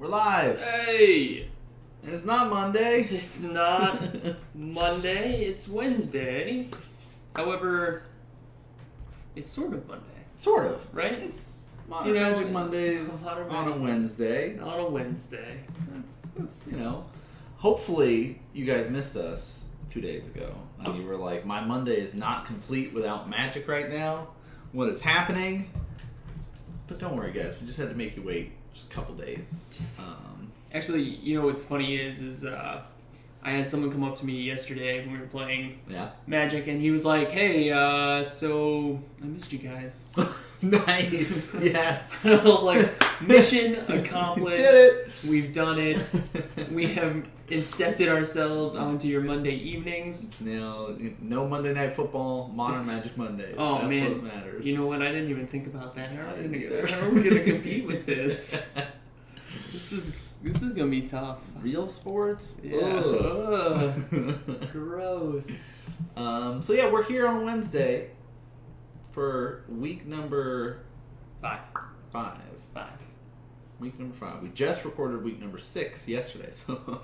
We're live. Hey! And it's not Monday. It's not Monday, it's Wednesday. However, it's sort of Monday. Sort of. Right? It's Modern Magic Mondays on a Wednesday. On a Wednesday. That's hopefully you guys missed us 2 days ago. And you were like, my Monday is not complete without Magic right now. What is happening? But don't worry, guys. We just had to make you wait just a couple days. Actually, you know what's funny is I had someone come up to me yesterday when we were playing Magic, and he was like, "Hey, so I missed you guys." Nice. Yes. And I was like, "Mission accomplished. We did it. We've done it. We have incepted ourselves onto your Monday evenings." It's now no Monday Night Football, Modern Magic Mondays. Oh, That's man. what matters. You know what? I didn't even think about that. How are we either. gonna compete with this? This is gonna be tough. Real sports? Yeah. Ugh. Gross. So yeah, we're here on Wednesday for week number 5. Week number 5. We just recorded week number 6 yesterday, so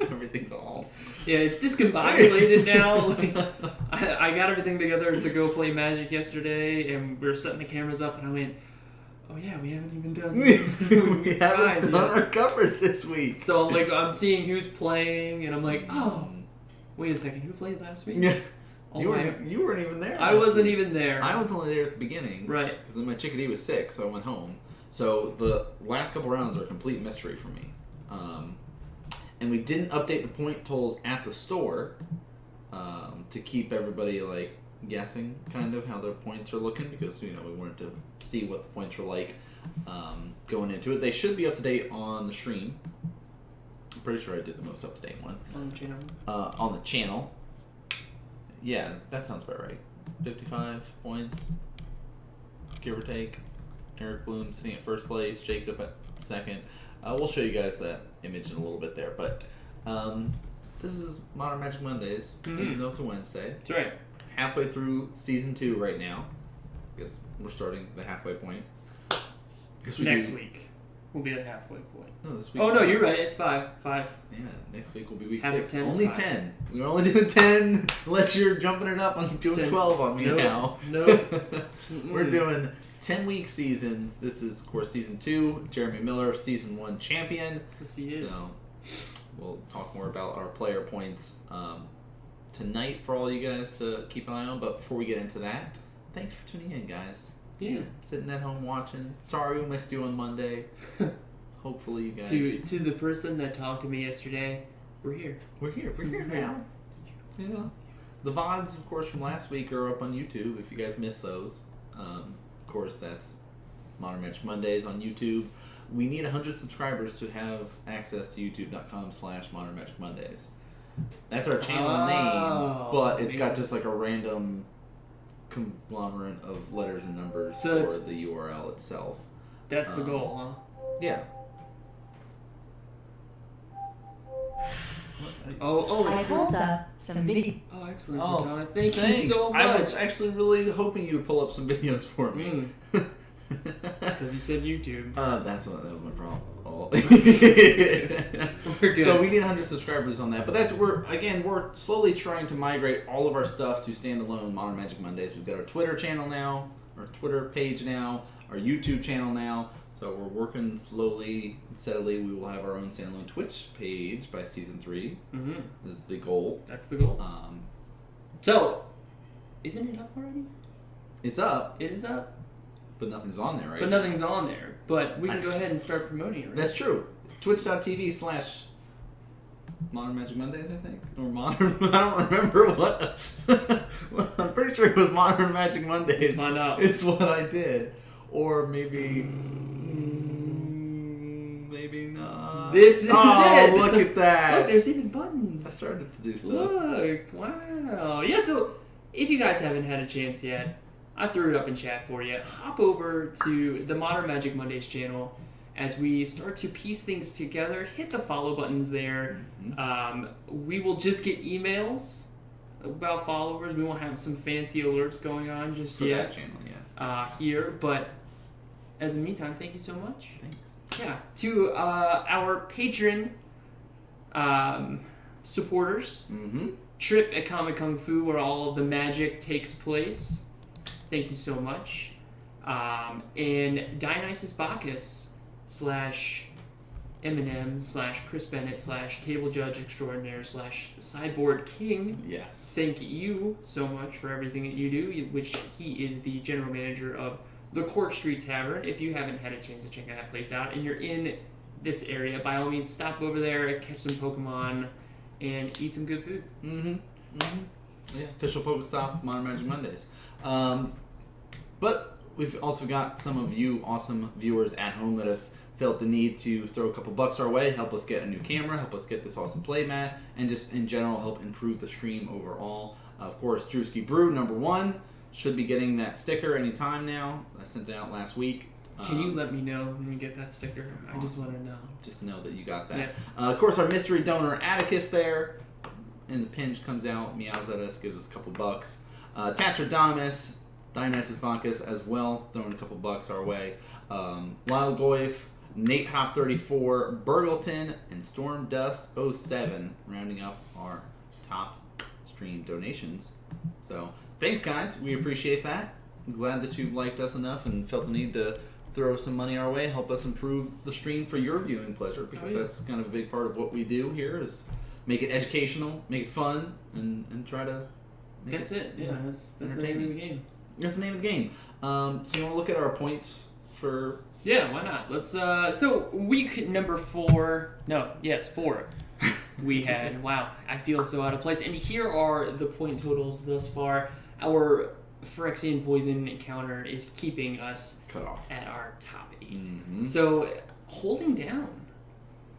everything's all... Yeah, it's discombobulated now. Like, I got everything together to go play Magic yesterday, and we were setting the cameras up, and I went, "Oh yeah, we haven't even done. we haven't done our covers this week." So I'm seeing who's playing, and I'm like, "Oh, wait a second, who played last week?" Yeah. Oh, you weren't even there. I wasn't even there. I was only there at the beginning. Right. Because my chickadee was sick, so I went home. So the last couple rounds are a complete mystery for me. And we didn't update the point totals at the store to keep everybody like guessing kind of how their points are looking, because we wanted to see what the points were like going into it. They should be up to date on the stream. I'm pretty sure I did the most up to date one On the channel. on the channel. Yeah, that sounds about right. 55 points, give or take. Eric Bloom sitting at first place, Jacob at second. We'll show you guys that image in a little bit there, but this is Modern Magic Mondays, even though it's a Wednesday. That's right. Halfway through season 2 right now. I guess we're starting the halfway point. Next week will be the halfway point. No, this week. Oh no, you're right. It's 5. Yeah, next week will be week Half 6. of 10 is Only 5. 10. We're only doing 10 unless you're jumping it up and doing 10. 12 on me now. Nope. We're doing 10-week seasons. This is, of course, season 2. Jeremy Miller, season 1 champion. Yes, he is. So we'll talk more about our player points tonight for all you guys to keep an eye on. But before we get into that, thanks for tuning in, guys. Yeah. Sitting at home watching. Sorry we missed you on Monday. Hopefully you guys... To the person that talked to me yesterday, we're here. We're here now. Yeah. The VODs, of course, from last week are up on YouTube if you guys missed those. Of course, that's Modern Magic Mondays on YouTube. We need 100 subscribers to have access to youtube.com/Modern Magic Mondays. That's our channel name, but it's got just like a random conglomerate of letters and numbers So for the URL itself. That's the goal, huh? Yeah. I pulled up some video. Oh, excellent, Oh, Cortana. Thank Thanks. you so much. I was actually really hoping you would pull up some videos for me. Because you said YouTube. That was my problem. Oh. We're good. So we need 100 subscribers on that. But we're slowly trying to migrate all of our stuff to standalone Modern Magic Mondays. We've got our Twitter channel now, our Twitter page now, our YouTube channel now. So we're working slowly and steadily. We will have our own standalone Twitch page by season 3. Is the goal. That's the goal. So, isn't it up already? It's up. It is up. But nothing's on there, right? But nothing's on there. But we can go ahead and start promoting it, right? That's true. Twitch.tv/Modern Magic Mondays, I think. Or Modern... I don't remember what... I'm pretty sure it was Modern Magic Mondays. Let's find out. It's what I did. Or maybe... maybe not. This is it! Oh, look at that! Look, there's even buttons. I started to do stuff. Look, wow. Yeah, so if you guys haven't had a chance yet, I threw it up in chat for you. Hop over to the Modern Magic Mondays channel as we start to piece things together. Hit the follow buttons there. We will just get emails about followers. We won't have some fancy alerts going on just for yet. that channel, yeah. Here, but as in the meantime, thank you so much. Thanks. to our patron supporters. Mm-hmm. Trip at Comic Kung Fu, where all of the magic takes place. Thank you so much. And Dionysus Bacchus / Eminem / Chris Bennett / Table Judge Extraordinaire / Sideboard King. Yes. Thank you so much for everything that you do, which he is the general manager of the Cork Street Tavern. If you haven't had a chance to check that place out and you're in this area, by all means, stop over there, catch some Pokemon, and eat some good food. Mm-hmm. Mm-hmm. Yeah, official Pokestop, Modern Magic Mondays. But we've also got some of you awesome viewers at home that have felt the need to throw a couple bucks our way, help us get a new camera, help us get this awesome playmat, and just in general help improve the stream overall. Of course, Drewski Brew, #1, should be getting that sticker anytime now. I sent it out last week. Can you let me know when you get that sticker? Awesome. I just want to know. Just know that you got that. Yeah. Of course, our mystery donor Atticus there, in the pinch comes out, meows at us, gives us a couple bucks. Tatradamus, Dionysus Bacchus as well, throwing a couple bucks our way. Lyle Goif, Nate Hop 34, Burgleton, and Storm Dust 07, rounding up our top stream donations. So thanks, guys. We appreciate that. I'm glad that you've liked us enough and felt the need to throw some money our way, help us improve the stream for your viewing pleasure, because that's kind of a big part of what we do here is make it educational, make it fun, and try to make That's it. Yeah, that's the name of entertaining. the game. That's the name of the game. So you want to look at our points for... Yeah, why not? Let's. So week number 4. No, yes, 4. We had. Wow, I feel so out of place. And here are the point totals thus far. Our Phyrexian Poison encounter is keeping us Cut off at our top 8. Mm-hmm. So holding down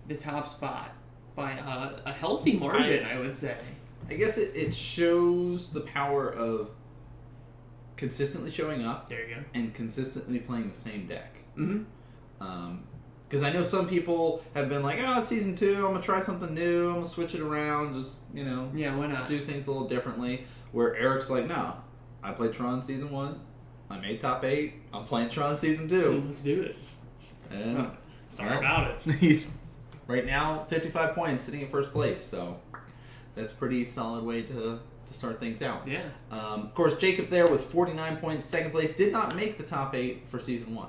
the top spot by a healthy margin, I would say. I guess it shows the power of consistently showing up There you go. and consistently playing the same deck. Mm-hmm. Because I know some people have been like, oh, it's season 2, I'm going to try something new, I'm going to switch it around, just, Yeah, why not? do things a little differently. Where Eric's like, no, I played Tron season 1, I made top 8, I'm playing Tron season 2. Let's do it. And Sorry about it. he's right now 55 points, sitting in first place, so that's a pretty solid way to start things out. Yeah. Of course, Jacob there with 49 points, second place, did not make the top 8 for season 1.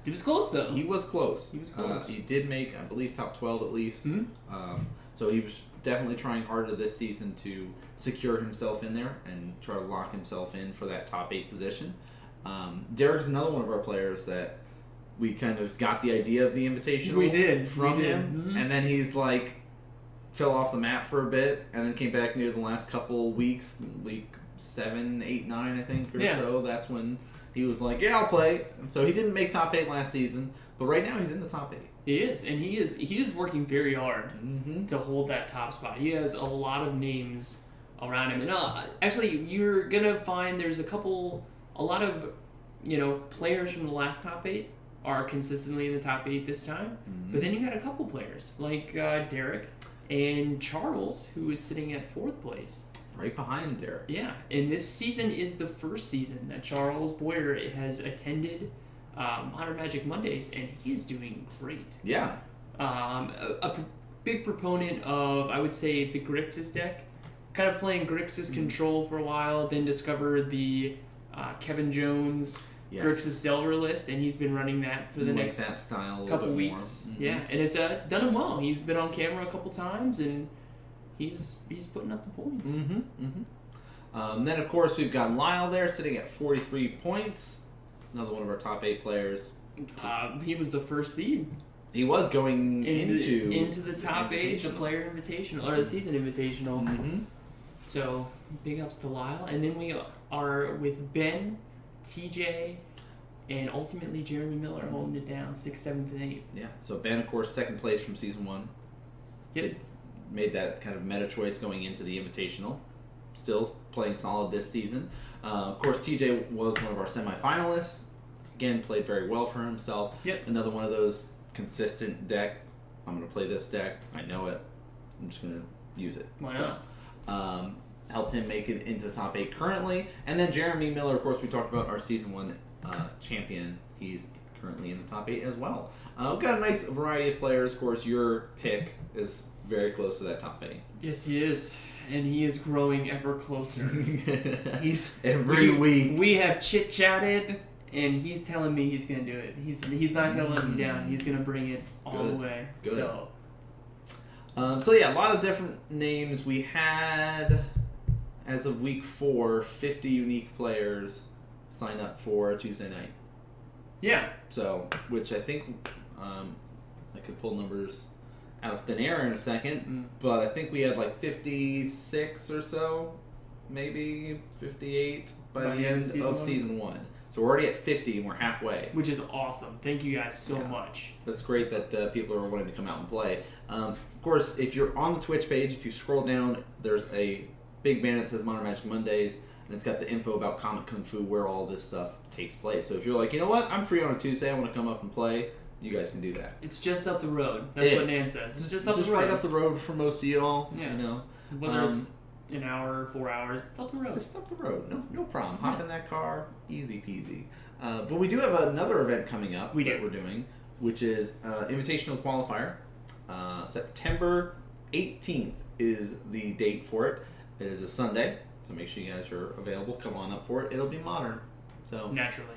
He was close, though. He was close. He was close. He did make, I believe, top 12 at least. Mm-hmm. So he was definitely trying harder this season to secure himself in there and try to lock himself in for that top 8 position. Derek's another one of our players that we kind of got the idea of the Invitational We did. from We did. him. Mm-hmm. And then he's like, fell off the map for a bit and then came back near the last couple weeks, week 7, 8, 9, I think, or Yeah. so. That's when he was like, yeah, I'll play. And so he didn't make top 8 last season, but right now he's in the top 8. He is, and he is working very hard Mm-hmm. to hold that top spot. He has a lot of names around him, and actually, you're gonna find there's a lot of players from the last top 8 are consistently in the top 8 this time. Mm-hmm. But then you got a couple players like Derek and Charles, who is sitting at 4th place. Right behind Derek. Yeah, and this season is the first season that Charles Boyer has attended Modern Magic Mondays, and he is doing great. Yeah. Big proponent of, I would say, the Grixis deck. Kind of playing Grixis Control for a while, then discovered the Kevin Jones Yes. Grixis Delver list, and he's been running that for the Like next that style a little couple bit weeks. more. Mm-hmm. Yeah, and it's done him well. He's been on camera a couple times, and he's putting up the points. Mm-hmm. Mm-hmm. Then, of course, we've got Lyle there sitting at 43 points. Another one of our top 8 players. He was the first seed He was going into the top 8, the player invitational or the season invitational. Mm-hmm. So big ups to Lyle, and then we are with Ben, TJ, and ultimately Jeremy Miller holding it down 6th, 7th, and 8th. Yeah. So Ben, of course, second place from season 1. Yep. They made that kind of meta choice going into the Invitational. Still playing solid this season. Of course, TJ was one of our semifinalists. Again, played very well for himself. Yep. Another one of those consistent deck. I'm going to play this deck. I know it. I'm just going to use it. Why not? Helped him make it into the top 8 currently. And then Jeremy Miller, of course, we talked about our season 1 champion. He's currently in the top 8 as well. We've got a nice variety of players. Of course, your pick is very close to that top 8. Yes, he is. And he is growing ever closer. Every week. We have chit-chatted, and he's telling me he's going to do it. He's not going to let me down. He's going to bring it all the way. Good. So yeah, a lot of different names. We had, as of week 4, 50 unique players sign up for a Tuesday night. Yeah. So, which I think I could pull numbers out of thin air in a second, but I think we had like 56 or so, maybe 58 by the end of season 1. So we're already at 50 and we're halfway. Which is awesome. Thank you guys so much. That's great that people are wanting to come out and play. Of course, if you're on the Twitch page, if you scroll down, there's a big banner that says Modern Magic Mondays, and it's got the info about Comic Kung Fu, where all this stuff takes place. So if you're like, you know what, I'm free on a Tuesday, I want to come up and play, you guys can do that. It's just up the road. That's what Nan says. It's just up the road. Right up the road for most of y'all. Yeah. You know. Whether it's an hour, 4 hours, it's up the road. Just up the road. No problem. Hop in that car. Easy peasy. But we do have another event coming up we're doing, which is Invitational Qualifier. September 18th is the date for it. It is a Sunday, so make sure you guys are available. Come on up for it. It'll be modern. So naturally.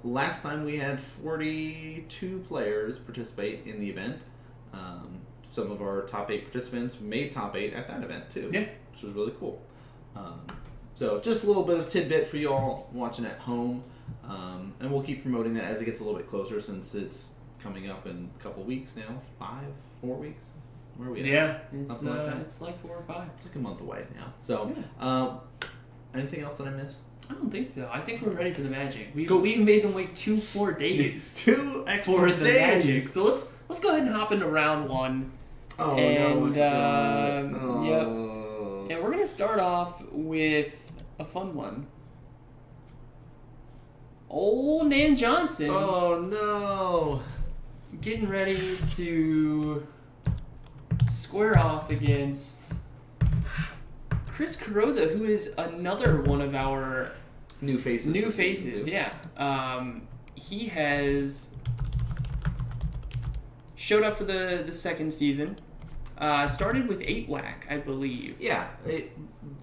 Last time we had 42 players participate in the event. Some of our top 8 participants made top 8 at that event too, which was really cool. So just a little bit of tidbit for you all watching at home, and we'll keep promoting that as it gets a little bit closer, since it's coming up in a couple weeks now. 4 weeks. Where are we at? Yeah, it's like 4 or 5. It's like a month away now. So, anything else that I missed? I don't think so. I think we're ready for the Magic. We made them wait 2 more days. 2 extra for days. The Magic. So let's go ahead and hop into round 1. Oh and, no! I forgot. Yep. And we're gonna start off with a fun one. Old Nan Johnson. Oh no! Getting ready to square off against Chris Carrozza, who is another one of our new faces. Yeah. He has showed up for the second season. Started with 8 whack, I believe. Yeah,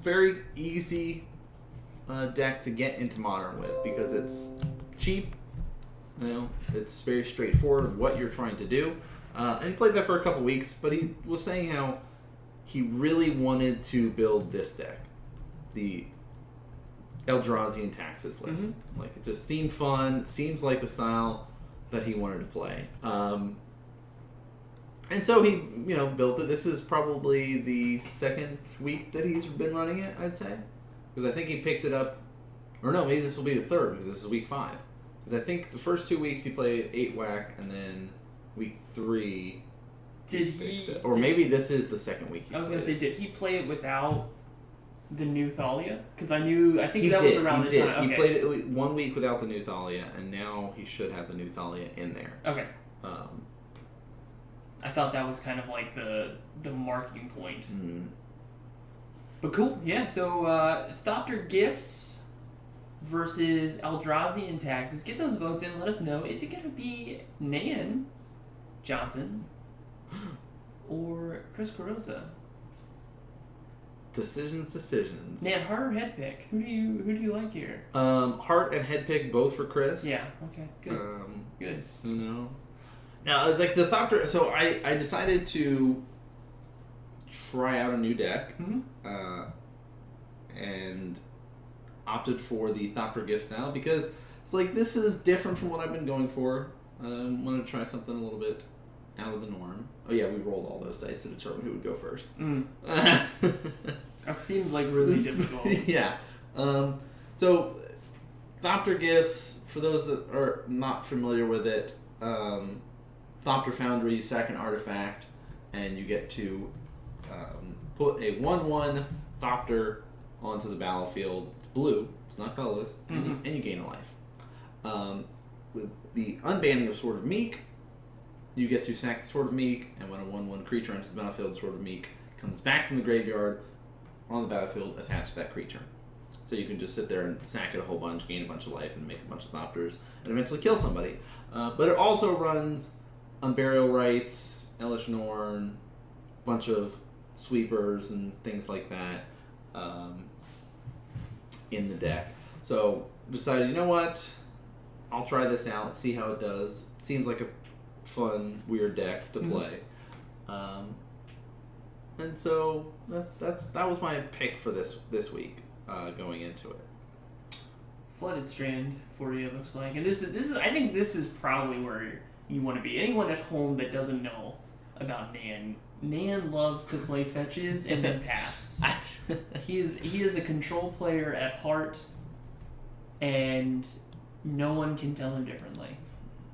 very easy deck to get into Modern with, because it's cheap. You know, it's very straightforward of what you're trying to do. And he played that for a couple weeks, but he was saying how he really wanted to build this deck, the Eldrazi and Taxes list. Mm-hmm. Like, it just seemed fun. It seems like the style that he wanted to play. And so he, built it. This is probably the second week that he's been running it, I'd say. Because I think he picked it up, or no, maybe this will be the third, because this is week 5. Because I think the first 2 weeks he played 8 whack, and then week 3... maybe this is the second week I was going to say, did he play it without the new Thalia? Because I think that was around the time. Okay. He played it 1 week without the new Thalia, and now he should have the new Thalia in there. Okay. I thought that was kind of like the marking point. Mm-hmm. But cool, yeah. So Thopter Gifts versus Eldrazi and Taxes. Get those votes in. Let us know. Is it going to be Nan Johnson or Chris Carrozza? Decisions. Nan, heart or head pick? Who do you like here? Heart and head pick both for Chris. Yeah. Okay. Good. Good. Now, like the Thopter, so I decided to try out a new deck, and opted for the Thopter Gift style, because it's like, this is different from what I've been going for. I wanted to try something a little bit out of the norm. Oh yeah, we rolled all those dice to determine who would go first. That seems like really difficult. Yeah. So, Thopter Gifts, for those that are not familiar with it, Thopter Foundry, you sack an artifact, and you get to put a 1/1 Thopter onto the battlefield. It's blue, it's not colorless, and you gain a life. With the unbanning of Sword of Meek, you get to sack the Sword of Meek, and when a 1/1 creature enters the battlefield, Sword of Meek comes back from the graveyard on the battlefield attached to that creature. So you can just sit there and sack it a whole bunch, gain a bunch of life, and make a bunch of Thopters, and eventually kill somebody. But it also runs Unburial Rites, Elish Norn, bunch of sweepers and things like that in the deck. So decided, you know what? I'll try this out, see how it does. Seems like a fun, weird deck to play. And so that was my pick for this week going into it. Flooded Strand for you, it looks like. And this is I think this is probably where you want to be. Anyone at home that doesn't know about Nan loves to play fetches and then pass. He is a control player at heart, and no one can tell him differently.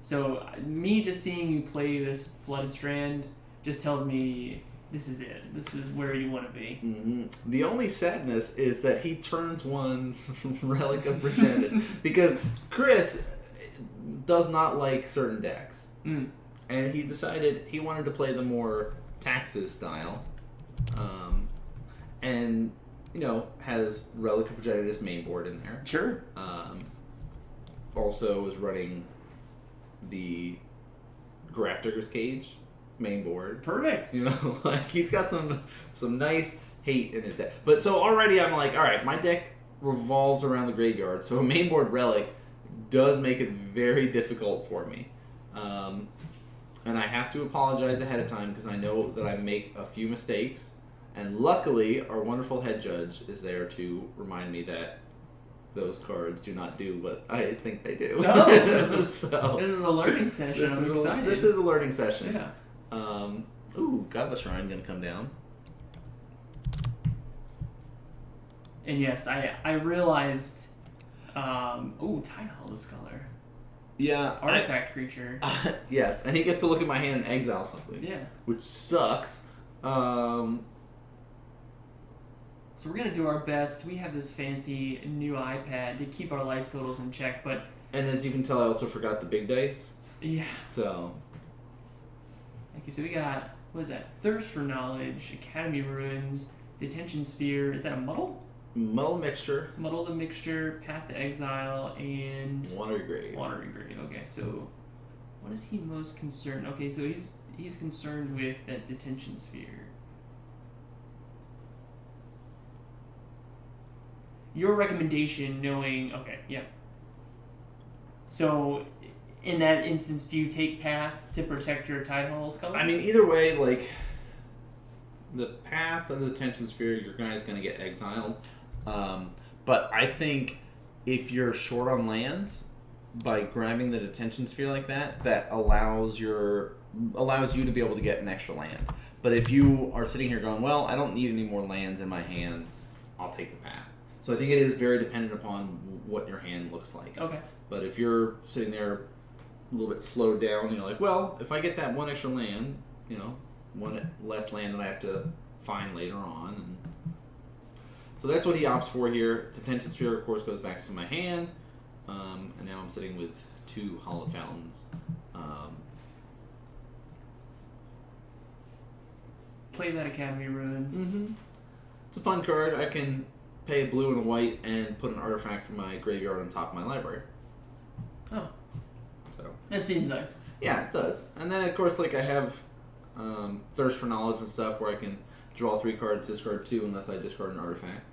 So me just seeing you play this Flooded Strand just tells me this is it. This is where you want to be. Mm-hmm. The only sadness is that he turns one's Relic of Progenitus because Chris does not like certain decks. And he decided he wanted to play the more Taxes style. And, has Relic of Progenitus main board in there. Sure. Also is running the Grafdigger's Cage main board. Perfect. He's got some nice hate in his deck. But so already I'm like, all right, my deck revolves around the graveyard, so a main board Relic does make it very difficult for me. And I have to apologize ahead of time because I know that I make a few mistakes. And luckily, our wonderful head judge is there to remind me that those cards do not do what I think they do. No. So, this is a learning session. I'm excited. This is a learning session. Yeah. Godless Shrine gonna come down. And yes, I realized. Tidehollow Scholar. Yeah. Artifact creature. Yes, and he gets to look at my hand and exile something. Yeah. Which sucks. So we're gonna do our best. We have this fancy new iPad to keep our life totals in check, but. And as you can tell, I also forgot the big dice. Yeah. So. Okay, so we got, what is that? Thirst for Knowledge, Academy Ruins, Detention Sphere. Is that a muddle? Muddle Mixture. Muddle the Mixture, Path to Exile, and Watery Grave. Watery Grave. Okay, so what is he most concerned? Okay, so he's concerned with that Detention Sphere. Your recommendation, knowing, okay, yeah. So in that instance, do you take Path to protect your Tidehollow Scholar? I mean, either way, like, the Path of the Detention Sphere, your guy's going to get exiled. But I think if you're short on lands, by grabbing the Detention Sphere like that allows you to be able to get an extra land. But if you are sitting here going, well, I don't need any more lands in my hand, I'll take the Path. So I think it is very dependent upon what your hand looks like. Okay. But if you're sitting there a little bit slowed down, you're like, well, if I get that one extra land, one less land that I have to find later on. And so that's what he opts for here. Detention Sphere, of course, goes back to my hand. And now I'm sitting with 2 Hallowed Fountains. Play that Academy Ruins. Mm-hmm. It's a fun card. I can pay a blue and a white and put an artifact from my graveyard on top of my library. Oh. So That seems nice. yeah, it does. And then, of course, like I have Thirst for Knowledge and stuff where I can draw 3 cards, discard 2 unless I discard an artifact.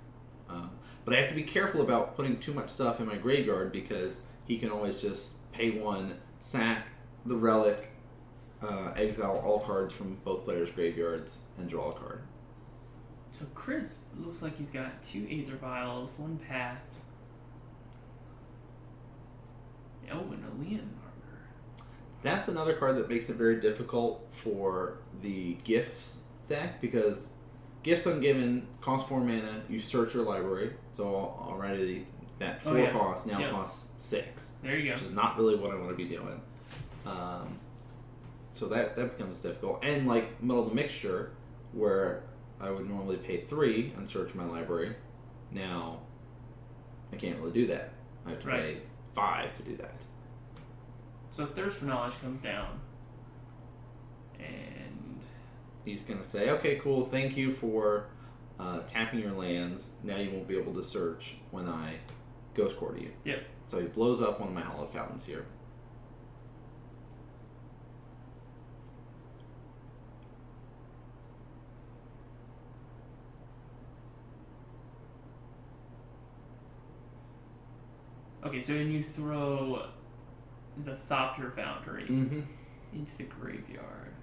But I have to be careful about putting too much stuff in my graveyard because he can always just pay 1, sack the relic, exile all cards from both players' graveyards, and draw a card. So Chris looks like he's got 2 Aether Vials, 1 Path. Oh, and a Leon Armor. That's another card that makes it very difficult for the Gifts deck because Gifts Ungiven cost 4 mana, you search your library, so already that 4 cost now costs 6. There you go. Which is not really what I want to be doing. So that becomes difficult. And like Muddle the Mixture, where I would normally pay 3 and search my library, now I can't really do that. I have to pay 5 to do that. So Thirst for Knowledge comes down, and he's going to say, okay, cool, thank you for tapping your lands. Now you won't be able to search when I Ghost Core to you. Yep. So he blows up one of my Hallowed Fountains here. Okay, so then you throw the Thopter Foundry into the graveyard.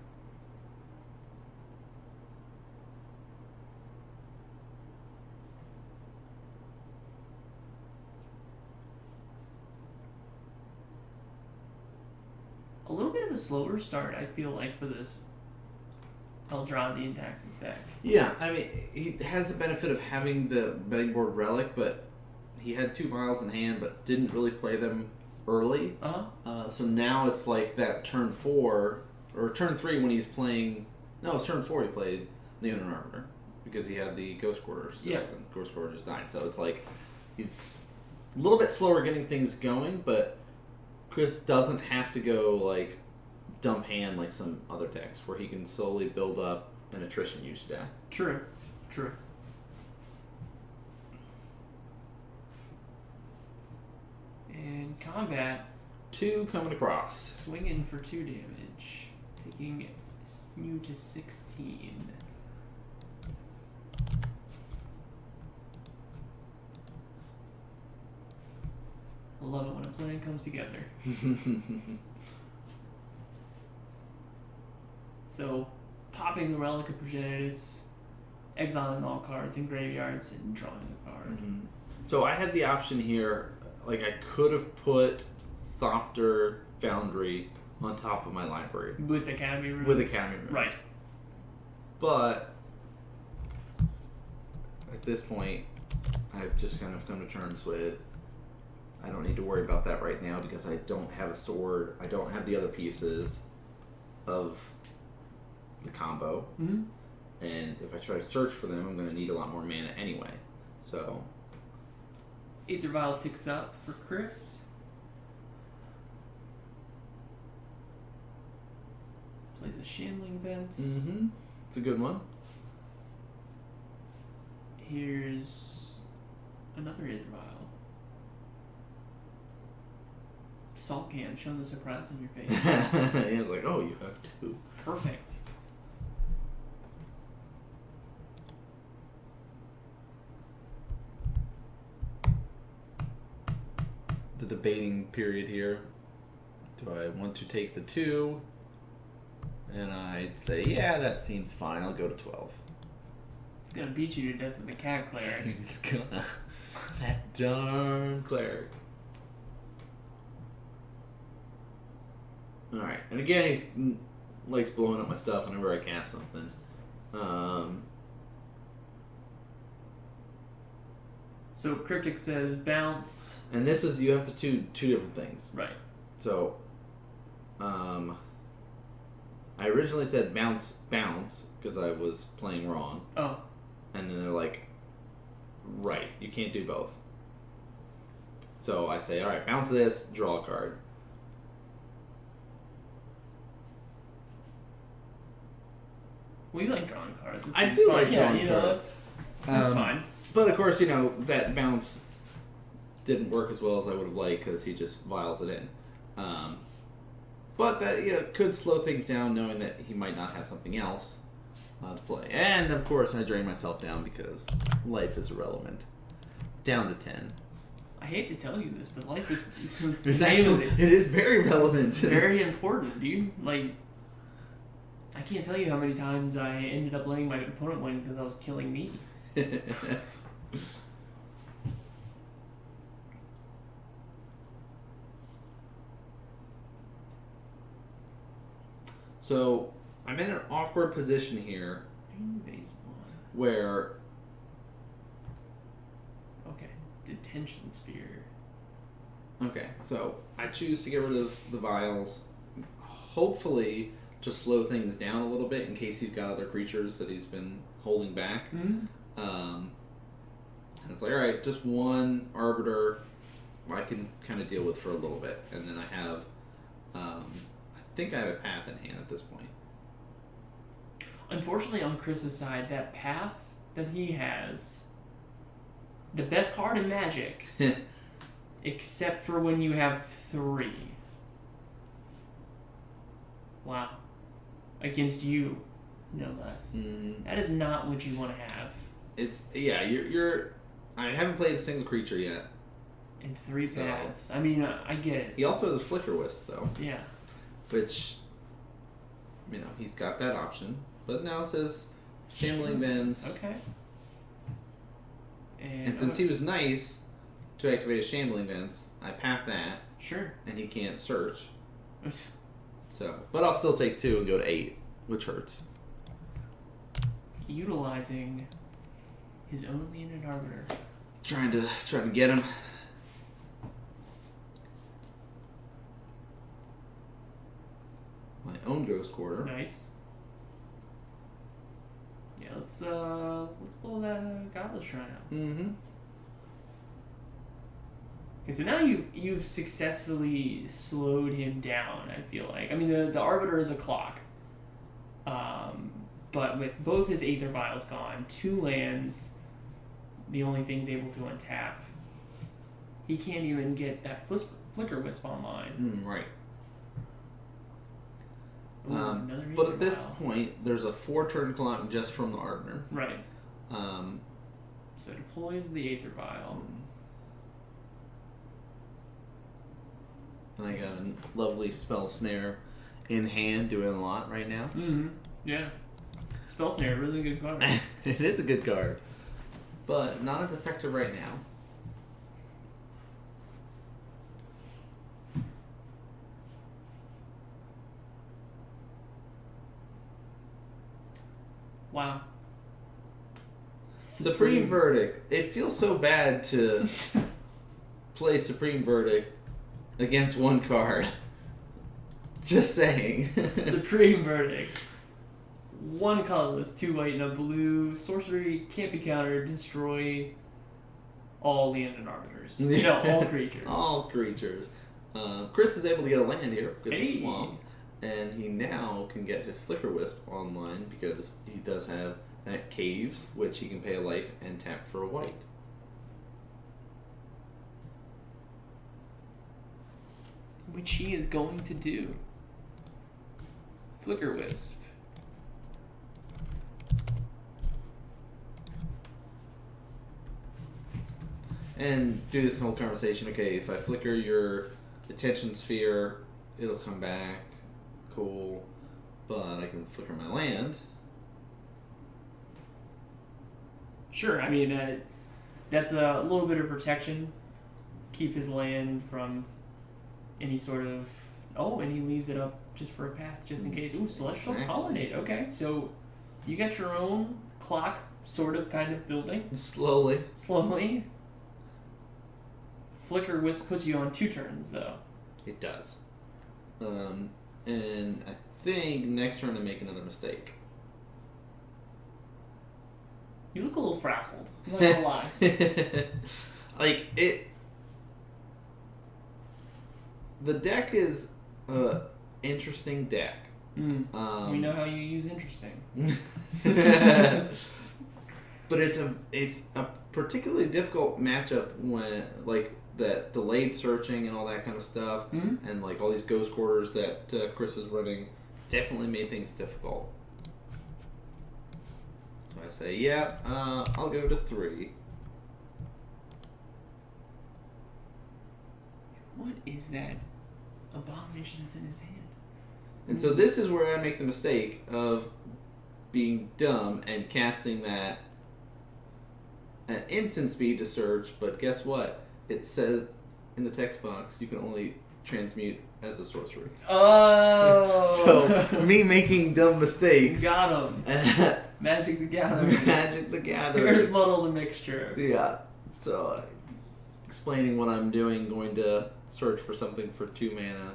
A little bit of a slower start, I feel like, for this Eldrazi and Taxes deck. Yeah, I mean, he has the benefit of having the betting board relic, but he had 2 vials in hand, but didn't really play them early. So now it's like that turn 4, or turn 3 when he's playing... No, it's turn 4 he played Neon Arbiter, because he had the Ghost Quarters. Yeah. And Ghost Quarter just died. So it's like, he's a little bit slower getting things going, but Chris doesn't have to go, like, dump hand like some other decks, where he can slowly build up an attrition use to death. True. And combat. 2 coming across. Swinging for 2 damage. Taking you to 16. I love it when a plan comes together. So, popping the Relic of Progenitus, exiling all cards in graveyards, and drawing a card. So I had the option here, like I could have put Thopter Foundry on top of my library. With Academy Runes? With Academy Runes. Right. But at this point, I've just kind of come to terms with I don't need to worry about that right now because I don't have a sword. I don't have the other pieces of the combo. Mm-hmm. And if I try to search for them, I'm going to need a lot more mana anyway. So Aether Vial ticks up for Chris. Plays a Shambling Vents. It's a good one. Here's another Aether Vial. Salt Can, show the surprise on your face. He was like, oh, you have 2. Perfect. The debating period here. Do I want to take the 2? And I'd say, yeah, that seems fine. I'll go to 12. He's gonna beat you to death with a cat cleric. He's gonna. That darn cleric. Alright, and again, he's likes blowing up my stuff whenever I cast something. So Cryptic says bounce. And this is, you have to do 2 different things. Right. So, I originally said bounce, because I was playing wrong. Oh. And then they're like, right, you can't do both. So I say, alright, bounce this, draw a card. Well, you like drawing cards. I do like yeah, drawing cards. That's fine. But of course, that bounce didn't work as well as I would have liked because he just vials it in. But that could slow things down knowing that he might not have something else to play. And of course, I drain myself down because life is irrelevant. Down to 10. I hate to tell you this, but life is It's actually, it is very relevant. It's very important, dude. Like, I can't tell you how many times I ended up letting my opponent win because I was killing me. So, I'm in an awkward position here where... Okay, Detention Sphere. Okay, so I choose to get rid of the vials, hopefully to slow things down a little bit in case he's got other creatures that he's been holding back. Mm-hmm. And it's like, alright, just 1 Arbiter I can kind of deal with for a little bit. And then I have, I think I have a Path in hand at this point. Unfortunately, on Chris's side, that Path that he has the best card in Magic, except for when you have 3. Wow. Against you, no less. That is not what you want to have. You're. I haven't played a single creature yet. In 3 paths. I mean, I get it. He also has a Flicker Wisp, though. Yeah. Which, he's got that option. But now it says Shambling Vents. Okay. And since he was nice to activate a Shambling Vents, I pack that. Sure. And he can't search. But I'll still take 2 and go to 8, which hurts. Utilizing his own Landed Arbiter. Trying to get him. My own Ghost Quarter. Nice. Yeah, let's pull that Godless Shrine out. Mm-hmm. Okay, so now you've successfully slowed him down, I feel like. I mean, the Arbiter is a clock. But with both his Aether Vials gone, 2 lands, the only thing's able to untap. He can't even get that Flicker Wisp online. Right. Ooh, another but Aether at this Vial. point, there's a 4-turn clock just from the Arbiter. Right. Um, So deploys the Aether Vial. And I got a lovely Spell Snare in hand, doing a lot right now. Mm-hmm. Yeah. Spell Snare, really good card. It is a good card, but not as effective right now. Wow. Supreme Verdict. It feels so bad to play Supreme Verdict against 1 card. Just saying. Supreme Verdict. 1 colorless, 2 white, and a blue. Sorcery can't be countered. Destroy all Landed Arbiters. No, all creatures. All creatures. Chris is able to get a land here. Gets Hey. a swamp. And he now can get his Flicker Wisp online because he does have that Caves, which he can pay a life and tap for a white. Which he is going to do. Flicker Wisp. And do this whole conversation. Okay, if I flicker your attention sphere, it'll come back. Cool. But I can flicker my land. Sure, I mean, that's a little bit of protection. Keep his land from any sort of... Oh, and he leaves it up just for a path, just in case. Ooh, Celestial Exactly. Pollinate. Okay, so you got your own clock sort of kind of building. Slowly. Slowly. Flicker Wisp puts you on 2 turns, though. It does. And I think next turn I make another mistake. You look a little frazzled. I'm not gonna lie. Like, it... The deck is a interesting deck. We know how you use interesting. But it's a particularly difficult matchup when, like, that delayed searching and all that kind of stuff, and like all these ghost quarters that Chris is running definitely made things difficult. So I say, yeah, I'll go to 3. What is that abomination that's in his hand? And so this is where I make the mistake of being dumb and casting that at instant speed to search, but guess what? It says in the text box you can only transmute as a sorcery. Oh! So, me making dumb mistakes. Got him. Magic the Gathering. Magic the Gathering. Here's Muddle the Mixture. Yeah. So, explaining what I'm doing, going to search for something for 2 mana.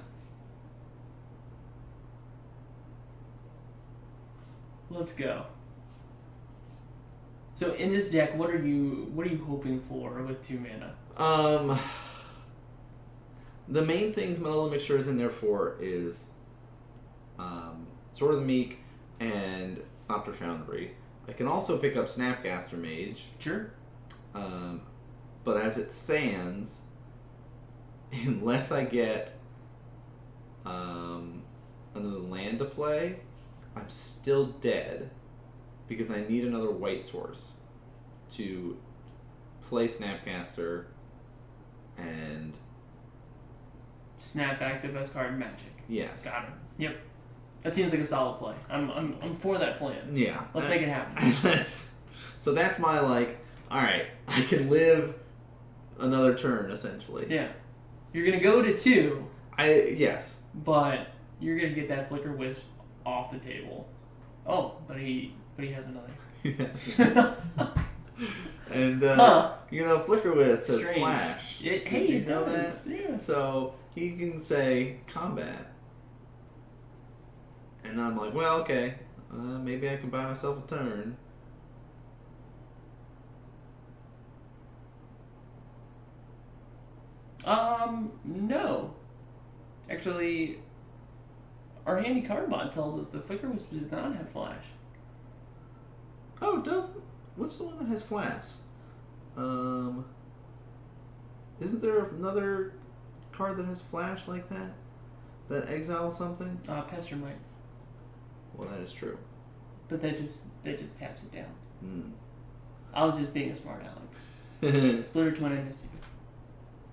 Let's go. So in this deck, what are you hoping for with 2 mana? The main things Metal Mixture is in there for is Sword of the Meek and Thopter Foundry. I can also pick up Snapcaster Mage. Sure. But as it stands, unless I get another land to play, I'm still dead because I need another white source to play Snapcaster and snap back the best card in Magic. yes. Got it. Yep. That seems like a solid play. I'm for that plan. Yeah. Let's make it happen. So that's my alright, I can live another turn essentially. Yeah. You're gonna go to 2. Yes. But you're gonna get that Flicker Wisp off the table. Oh, but he has another. And Flicker Wisp says Strange. flash. Hey, Did you it know does. that? Yeah. So he can say combat. And I'm like, well, okay. Maybe I can buy myself a turn. No. Actually, our handy card bot tells us the Flicker Wisp does not have flash. Oh, it doesn't? What's the one that has flash? Isn't there another card that has flash like that? That exiles something? Pester might. Well, that is true. But that just taps it down. Hmm. I was just being a smart aleck. Splitter Twin, I missed you.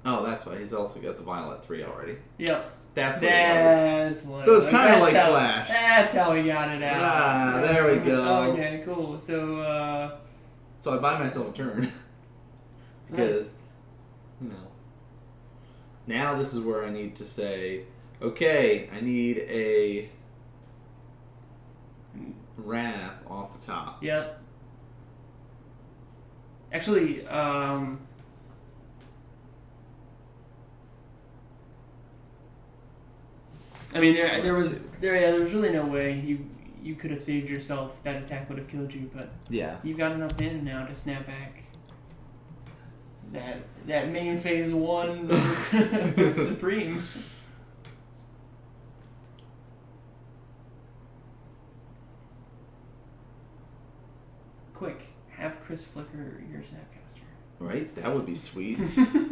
Oh, that's why. He's also got the Violet 3 already. Yep. That's what it was. What so it's kind of like how, Flash. That's how we got it out. Ah, there we go. Okay, cool. So, So I buy myself a turn. Because, nice. Now this is where I need to say, okay, I need a Wrath off the top. Yep. Actually, I mean, there was really no way you could have saved yourself. That attack would have killed you, but Yeah. you've got enough mana now to snap back that main phase 1 Supreme. Quick, have Chris flicker your Snapcaster. Right? That would be sweet.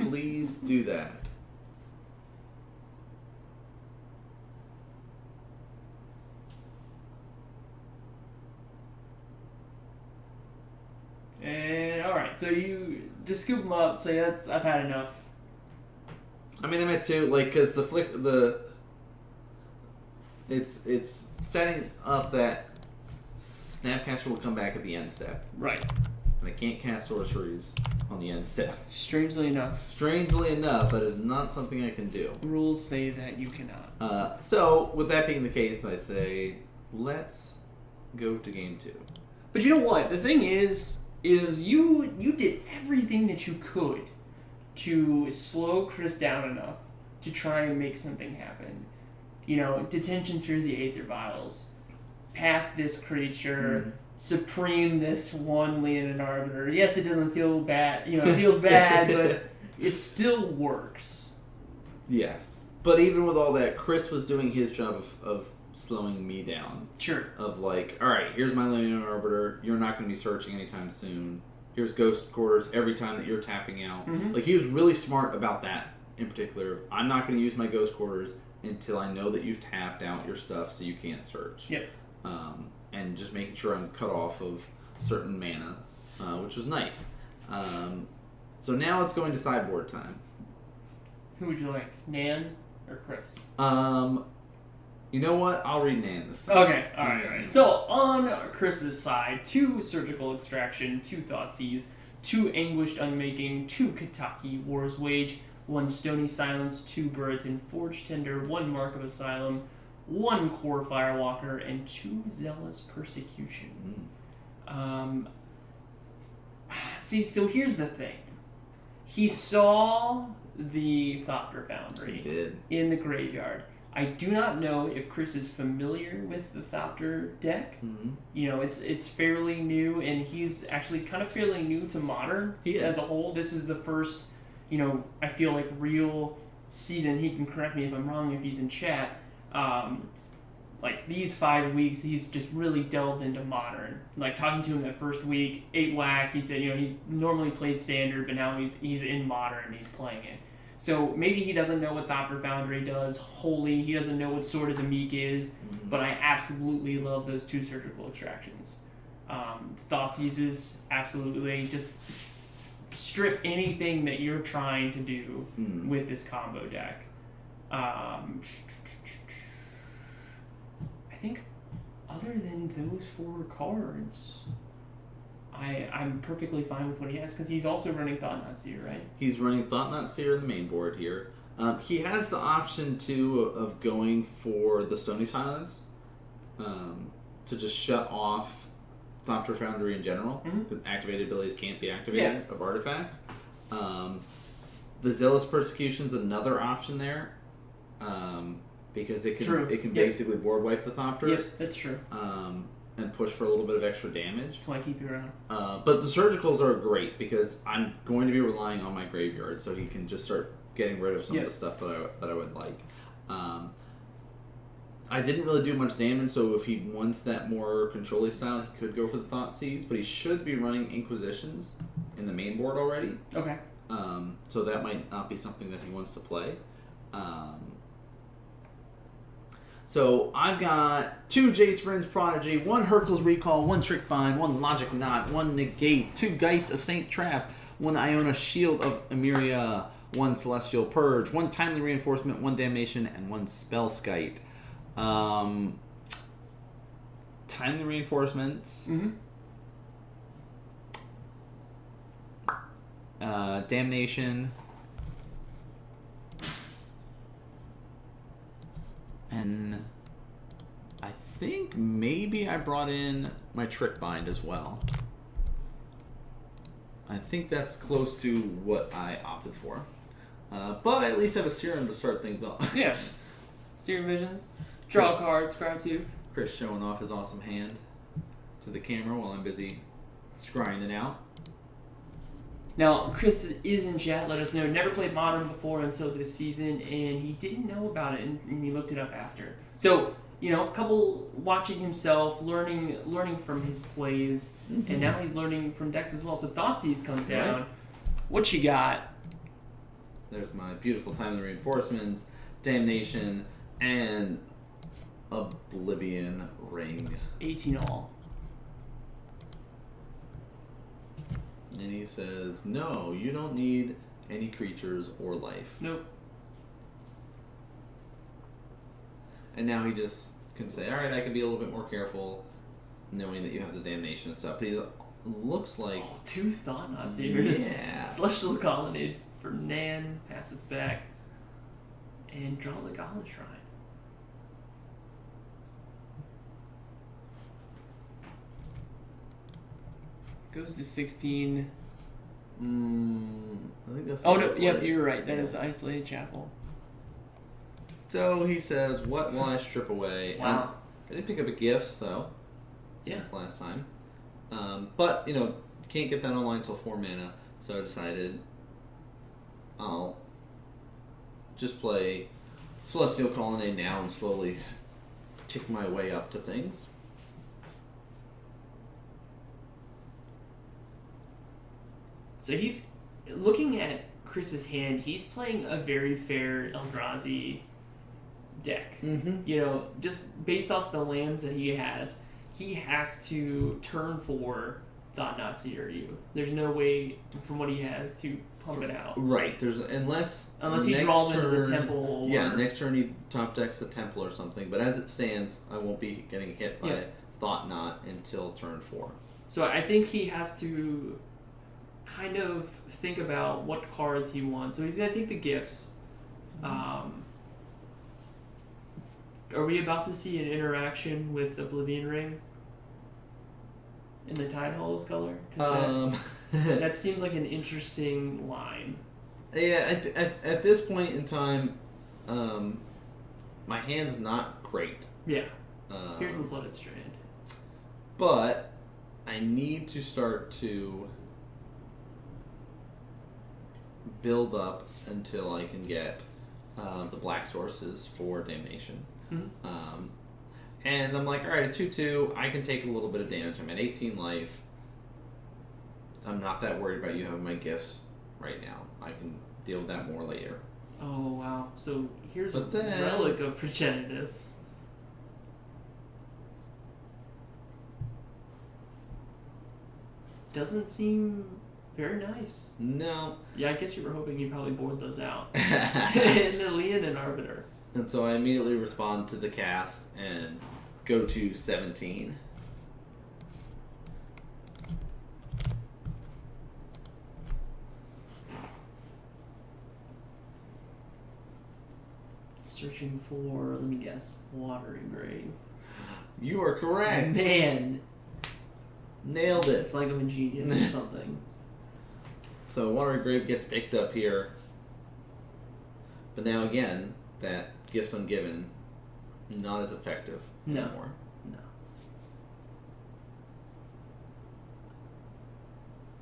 Please do that. And alright, so you just scoop them up, say I've had enough. I mean, I meant to, because it's setting up that Snapcaster will come back at the end step. Right. And I can't cast sorceries on the end step. Strangely enough. Strangely enough, that is not something I can do. Rules say that you cannot. So, with that being the case, I say, let's go to game 2. But you know what? The thing is you did everything that you could to slow Chris down enough to try and make something happen. Detention Sphere of the Aether Vials, path this creature, supreme this one Leonin Arbiter. Yes, it doesn't feel bad. It feels bad, but it still works. Yes. But even with all that, Chris was doing his job of slowing me down. Sure. Of alright, here's my Leonin Arbiter. You're not going to be searching anytime soon. Here's Ghost Quarters every time that you're tapping out. Mm-hmm. He was really smart about that in particular. I'm not going to use my Ghost Quarters until I know that you've tapped out your stuff so you can't search. Yep. And just making sure I'm cut off of certain mana, which was nice. So now it's going to sideboard time. Who would you like, Nan or Chris? You know what? I'll read Nan this time. Okay, alright. So, on Chris's side, 2 Surgical Extraction, 2 Thoughtseize, 2 Anguished Unmaking, 2 Kataki War's Wage, 1 Stony Silence, 2 Burriton Forge Tender, 1 Mark of Asylum, 1 Core Firewalker, and 2 Zealous Persecution. See, so here's the thing. He saw the Thopter Foundry He did. in the graveyard. I do not know if Chris is familiar with the Thopter deck. Mm-hmm. It's fairly new, and he's actually kind of fairly new to Modern as a whole. This is the first, I feel like real season. He can correct me if I'm wrong if he's in chat. like these 5 weeks, he's just really delved into Modern. Like talking to him that first week, 8 whack. He said, he normally played Standard, but now he's in Modern and he's playing it. So maybe he doesn't know what Thopter Foundry does wholly. He doesn't know what Sword of the Meek is, but I absolutely love those 2 surgical extractions. Thoughtseizes, absolutely. Just strip anything that you're trying to do with this combo deck. I think other than those 4 cards, I'm perfectly fine with what he has, because he's also running Thought-Knot Seer, right? He's running Thought-Knot Seer in the main board here. He has the option, too, of going for the Stony Silence to just shut off Thopter Foundry in general. Because activated abilities can't be activated of artifacts. The Zealous Persecution's another option there. Because it can basically board wipe the Thopters. Yep, that's true. And push for a little bit of extra damage. That's why I keep you around. But the surgicals are great because I'm going to be relying on my graveyard, so he can just start getting rid of some of the stuff that I would like. I didn't really do much damage, so if he wants that more control-y style, he could go for the Thoughtseize, but he should be running Inquisitions in the main board already. Okay. So that might not be something that he wants to play. So I've got 2 Jace Vryn's Prodigy, 1 Hercule's Recall, 1 Trick Bind, 1 Logic Knot, 1 Negate, 2 Geist of Saint Traff, 1 Iona Shield of Emeria, 1 Celestial Purge, 1 Timely Reinforcement, 1 Damnation, and 1 Spellskite. Timely Reinforcements. Damnation. And I think maybe I brought in my Trick Bind as well. I think that's close to what I opted for. But I at least have a Serum to start things off. Yeah. Serum Visions. Draw a card, scry 2. Chris showing off his awesome hand to the camera while I'm busy scrying it out. Now, Chris is in chat. Let us know. Never played Modern before until this season, and he didn't know about it, and he looked it up after. So, a couple watching himself, learning from his plays, and now he's learning from decks as well. So Thoughtseize comes down. Right. What you got? There's my beautiful Timely Reinforcements, Damnation, and Oblivion Ring. 18 all. And he says, no, you don't need any creatures or life. Nope. And now he just can say, all right, I can be a little bit more careful knowing that you have the Damnation and stuff. But he looks like... 2 Thought-Knot Seers. Yeah. Celestial Colonnade for Nan, passes back, and draws a Gauntlet Shrine. Goes to 16. I think that's... Oh, no, yep, you're right. That is the Isolated Chapel. So he says, what will I strip away? Wow. I did pick up a Gifts, though, since last time. But, can't get that online until 4 mana, so I decided I'll just play Celestial Colonnade now and slowly tick my way up to things. So he's looking at Chris's hand. He's playing a very fair Eldrazi deck. Just based off the lands that he has to turn 4 Thought-Knot Seer you. There's no way from what he has to pump it out. Right. There's unless he draws into the temple. Yeah, next turn he top decks a temple or something. But as it stands, I won't be getting hit by Thought-Knot until turn 4. So I think he has to kind of think about what cards he wants. So he's going to take the Gifts. Are we about to see an interaction with Oblivion Ring in the Tidehalls color? That seems like an interesting line. Yeah, at this point in time, my hand's not great. Yeah. Here's the Flooded Strand. But I need to start to build up until I can get the black sources for Damnation. And I'm like, alright, a 2/2, I can take a little bit of damage. I'm at 18 life. I'm not that worried about you having my gifts right now. I can deal with that more later. Oh, wow. So here's But a then- relic of Progenitus. Doesn't seem very nice. No. Yeah, I guess you were hoping you'd probably board those out. And Lilian and Arbiter. And so I immediately respond to the cast and go to 17. Searching for, let me guess, Watery Grave. You are correct. Man, Nailed it. it's like I'm a genius or something. So Watery Grave gets picked up here. But now again, that Gifts Ungiven, not as effective No. anymore. No.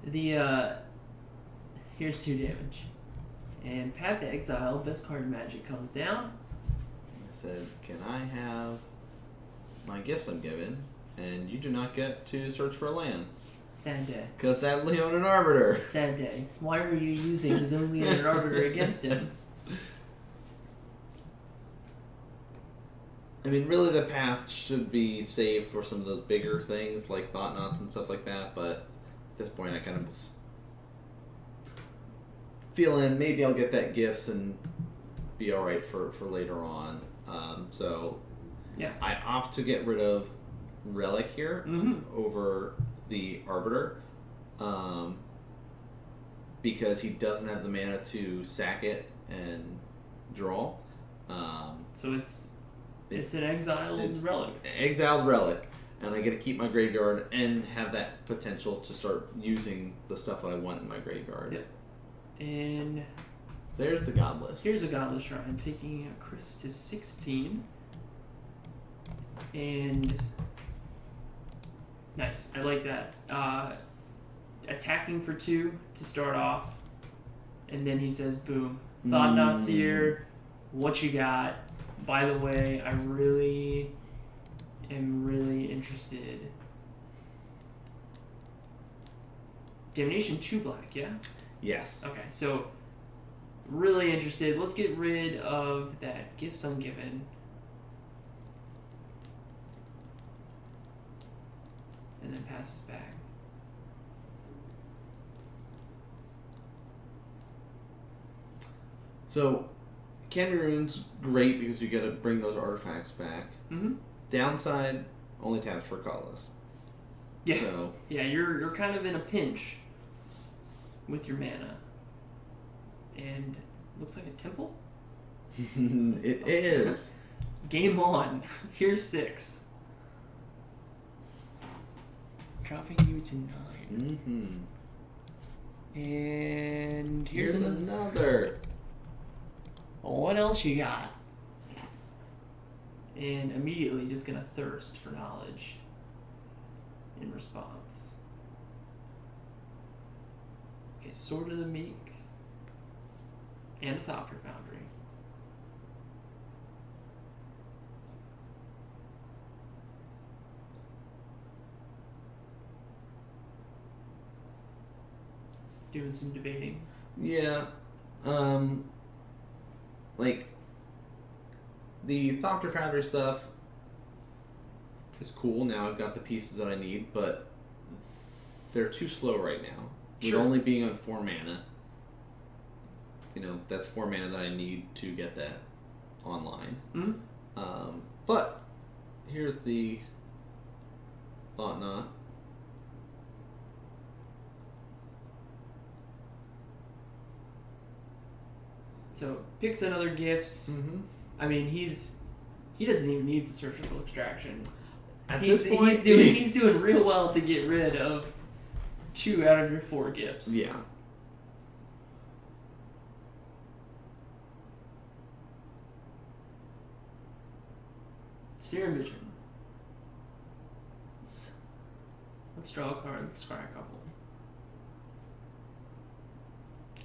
The, here's 2 damage. And Path to Exile, best card in Magic, comes down. I said, can I have my Gifts Ungiven? And you do not get to search for a land. Sad day. Because that Leonin Arbiter. Sad day. Why are you using his own Leonin Arbiter against him? I mean, really the path should be saved for some of those bigger things like Thought Knots and stuff like that, but at this point I kind of was feeling maybe I'll get that gifts and be alright for later on. So Yeah. I opt to get rid of Relic here over the Arbiter because he doesn't have the mana to sack it and draw. So it's an exiled relic. Exiled Relic, and I get to keep my graveyard and have that potential to start using the stuff that I want in my graveyard. Yep. And There's the Godless. here's a Godless Shrine, taking Chris to 16. And nice, I like that. Attacking for 2 to start off, and then he says, "Boom, Thought Knot's here. What you got?" By the way, I really am interested. Damnation 2 black, yeah? Yes. Okay, so really interested. Let's get rid of that Gifts Ungiven. And then pass this back. So, Candy Rune's great because you get to bring those artifacts back. Mm-hmm. Downside, only taps for Godless. Yeah. So, Yeah, you're kind of in a pinch with your mana. And looks like a temple? it is. Game on. Here's 6. Dropping you to 9. Mm-hmm. And here's Here's another. What else you got? And immediately just gonna thirst for knowledge in response. Okay, Sword of the Meek and a Thopter Foundry. Doing some debating. Yeah. Like, the Thopter Foundry stuff is cool. Now I've got the pieces that I need, but they're too slow right now. Sure. With only being on 4 mana. You know, that's 4 mana that I need to get that online. Mm-hmm. But here's the Thought Knot. So picks another gifts. Mm-hmm. I mean, he doesn't even need the Searchable Extraction. At He's this point, he's doing real well to get rid of 2 out of your 4 gifts. Yeah. Serum Vision. Let's draw a card. Let's scry a couple.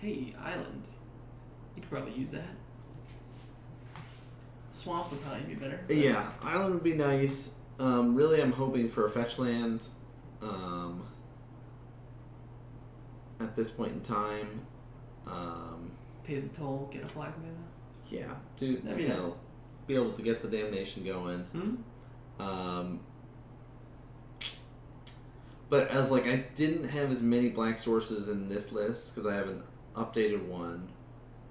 Hey, Island. You could probably use that. Swamp would probably be better. Yeah, island would be nice. Really, I'm hoping for a fetch land. At this point in time, Pay the toll, get a black mana. yeah, dude, That'd be nice. be able to get the damnation going. But as like I didn't have as many black sources in this list because I haven't updated one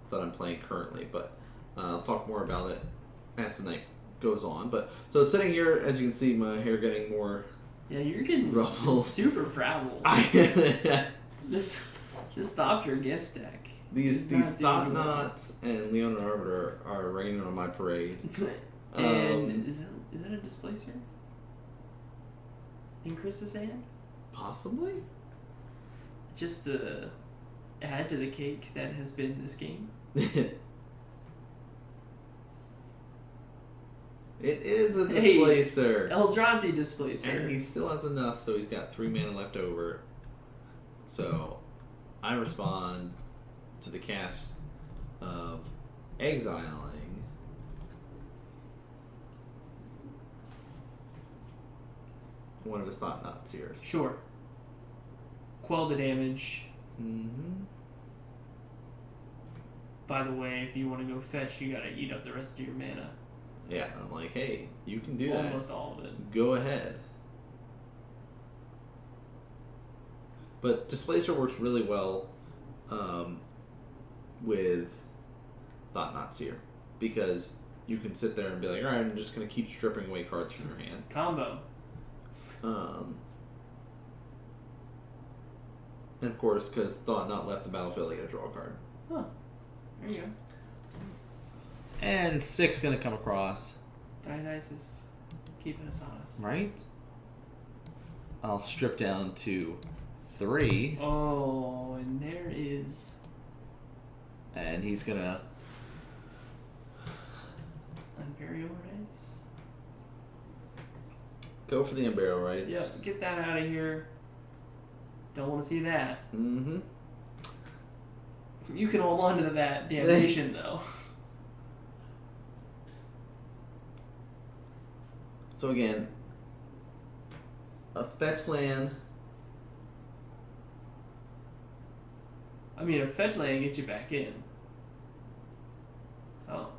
that I'm playing currently. But I'll talk more about it as the night goes on. But so sitting here, as you can see, my hair getting more. Yeah, you're getting ruffles. super frazzled. This Thopter gift stack. These Thought Knots and Leonin Arbiter are raining on my parade. And is that a displacer? In Chris's hand? Possibly? Just to add to the cake that has been this game. It is a displacer. Eldrazi displacer. And he still has enough, so he's got 3 mana left over. So I respond to the cast of exiling one of his Thought Knots here. Sure. Quell the damage. Mm-hmm. By the way, if you want to go fetch, you gotta eat up the rest of your mana. Yeah, I'm like, hey, you can do that. Almost all of it. Go ahead. But Displacer works really well with Thought Knots here. Because you can sit there and be like, alright, I'm just going to keep stripping away cards from your hand. Combo. And of course, because Thought Knot left the battlefield, I get to draw a card. Huh. There you go. And 6 going to come across. Dice is keeping us honest. Right? I'll strip down to 3. Oh, and there is... And he's going to... Unburial Rites? Go for the Unburial Rites. Yep, get that out of here. Don't want to see that. Mm-hmm. You can hold on to that damnation, though. So again, a fetch land. I mean, a fetch land gets you back in. Oh.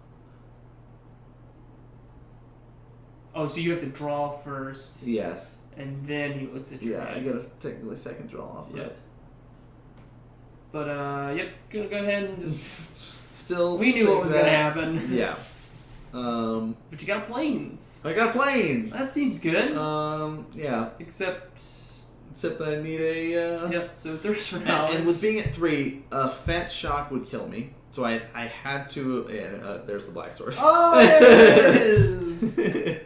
Oh, so you have to draw first, Yes. and then he looks at your Yeah, I hand. got a technically second draw off of Yep. it. But, yep, gonna go ahead and just... Still, we knew what was gonna happen. Yeah. But you got planes. I got planes. That seems good. Yeah. Except I need a. Yep. So Thirst for Knowledge. And with being at 3, Fetch Shock would kill me. So I had to. There's the black source. Oh, there it is.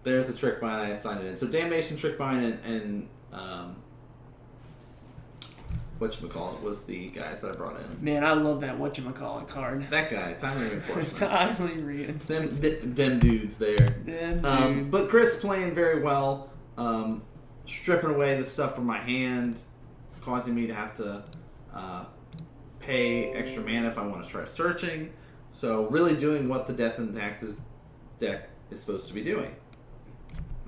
There's the Trick Bind. I assigned it in. So Damnation, Trick Bind, and whatchamacallit was the guys that I brought in. Man, I love that whatchamacallit card. That guy, Timely Reinforcements. Timely Reinforcements. Them dudes there. Them dudes. But Chris playing very well, stripping away the stuff from my hand, causing me to have to pay extra mana if I want to try searching. So really doing what the Death and Taxes deck is supposed to be doing.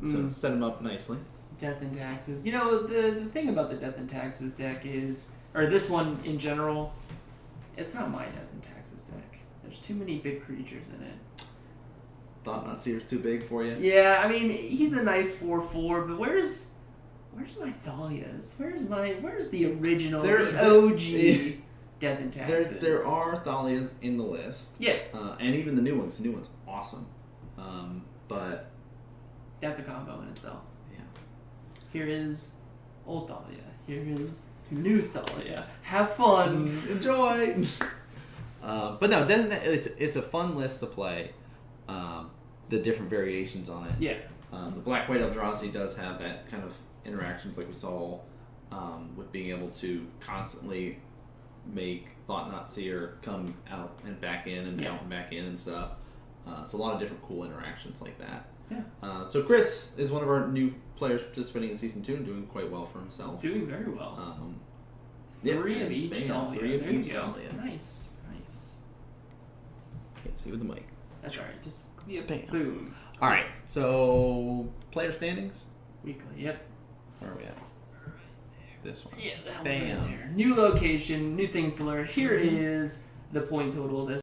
So set him up nicely. Death and Taxes. You know, the thing about the Death and Taxes deck is, or this one in general, it's not my Death and Taxes deck. There's too many big creatures in it. Thought Not Seer's too big for you? Yeah, I mean, he's a nice 4/4, but where's my Thalias? Where's the original, the OG Death and Taxes? There are Thalias in the list. Yeah. And even the new ones. The new one's awesome. But that's a combo in itself. Yeah. Here is old Thalia. Here is new Thalia. Have fun. Enjoy. But no, it's a fun list to play. The different variations on it. Yeah. The Black White Eldrazi does have that kind of interactions like we saw with being able to constantly make Thought Not Seer come out and back in and out and back in and stuff. It's a lot of different cool interactions like that. Yeah. So Chris is one of our new players participating in Season 2 and doing quite well for himself. Doing very well. 3 of each bam, Thalia. 3 of There you each go. Thalia. Nice. See with the mic. That's alright. Just Bam. boom. All right. So player standings. Weekly. Yep. Where are we at? This one. Yeah, that one Bam. right there. New location, new things to learn. Here is the point totals as